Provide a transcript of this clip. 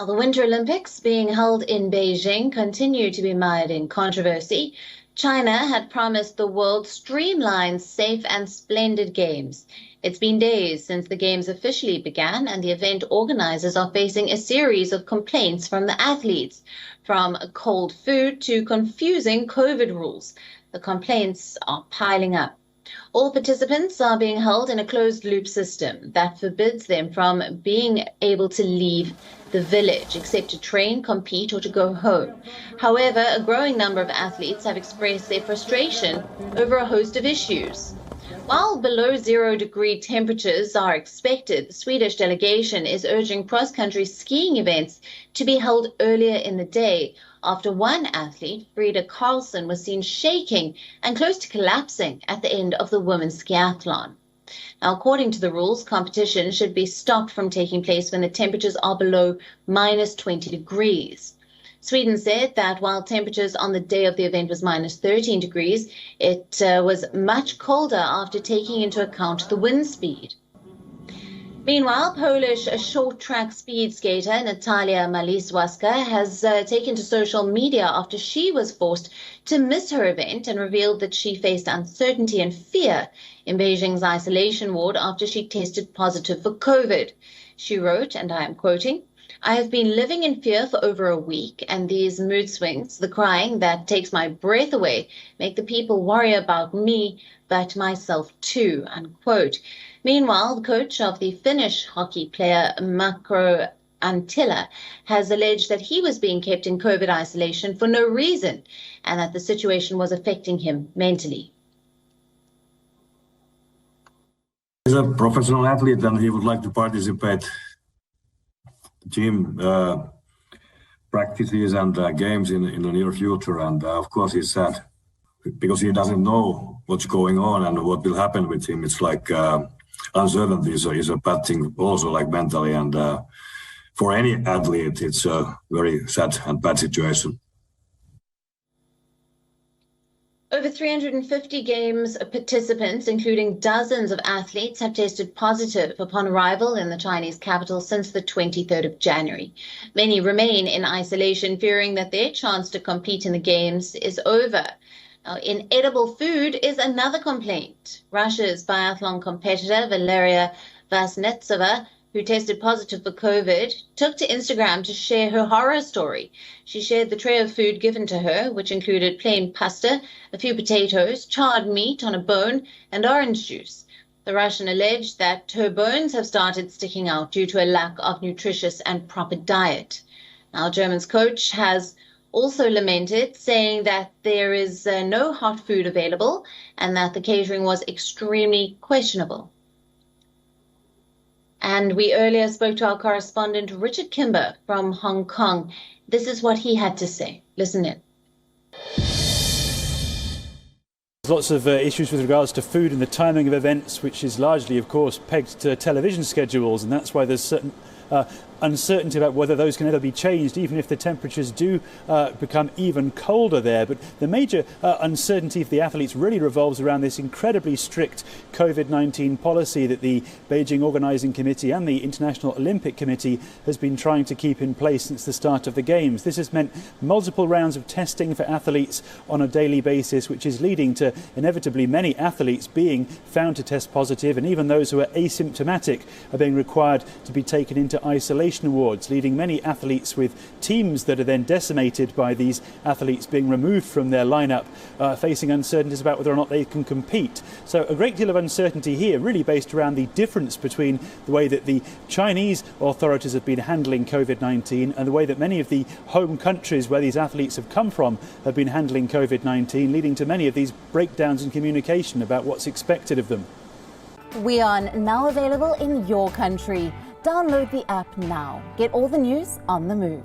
Now, the Winter Olympics being held in Beijing continue to be mired in controversy. China had promised the world streamlined, safe and splendid games. It's been days since the games officially began, and the event organizers are facing a series of complaints from the athletes, from cold food to confusing COVID rules. The complaints are piling up. All participants are being held in a closed-loop system that forbids them from being able to leave the village, except to train, compete, or to go home. However, a growing number of athletes have expressed their frustration over a host of issues. While below 0-degree temperatures are expected, the Swedish delegation is urging cross-country skiing events to be held earlier in the day, after one athlete, Frida Karlsson, was seen shaking and close to collapsing at the end of the women's skiathlon. Now, according to the rules, competition should be stopped from taking place when the temperatures are below minus 20 degrees. Sweden said that while temperatures on the day of the event was minus 13 degrees, it was much colder after taking into account the wind speed. Meanwhile, Polish short track speed skater Natalia Malisłaska has taken to social media after she was forced to miss her event and revealed that she faced uncertainty and fear in Beijing's isolation ward after she tested positive for COVID. She wrote, and I am quoting, "I have been living in fear for over a week, and these mood swings, the crying that takes my breath away, make the people worry about me, but myself too," unquote. Meanwhile, the coach of the Finnish hockey player Makro Antila has alleged that he was being kept in COVID isolation for no reason and that the situation was affecting him mentally. He's a professional athlete and he would like to participate gym practices and games in the near future, and of course he's sad because he doesn't know what's going on and what will happen with him. It's like uncertainty is a bad thing also, like mentally, and for any athlete it's a very sad and bad situation. Over 350 games participants, including dozens of athletes, have tested positive upon arrival in the Chinese capital since the 23rd of January. Many remain in isolation, fearing that their chance to compete in the games is over. Now, inedible food is another complaint. Russia's biathlon competitor Valeria Vasnetsova, who tested positive for COVID, took to Instagram to share her horror story. She shared the tray of food given to her, which included plain pasta, a few potatoes, charred meat on a bone, and orange juice. The Russian alleged that her bones have started sticking out due to a lack of nutritious and proper diet. Now, Germany's coach has also lamented, saying that there is no hot food available and that the catering was extremely questionable. And we earlier spoke to our correspondent Richard Kimber from Hong Kong. This is what he had to say. Listen in. There's lots of issues with regards to food and the timing of events, which is largely, of course, pegged to television schedules, and that's why there's certain uncertainty about whether those can ever be changed, even if the temperatures do become even colder there. But the major uncertainty for the athletes really revolves around this incredibly strict COVID-19 policy that the Beijing Organising Committee and the International Olympic Committee has been trying to keep in place since the start of the Games. This has meant multiple rounds of testing for athletes on a daily basis, which is leading to inevitably many athletes being found to test positive, and even those who are asymptomatic are being required to be taken into isolation wards, leading many athletes with teams that are then decimated by these athletes being removed from their lineup, facing uncertainties about whether or not they can compete. So a great deal of uncertainty here, really based around the difference between the way that the Chinese authorities have been handling COVID-19 and the way that many of the home countries where these athletes have come from have been handling COVID-19, leading to many of these breakdowns in communication about what's expected of them. WION, now available in your country. Download the app now. Get all the news on the move.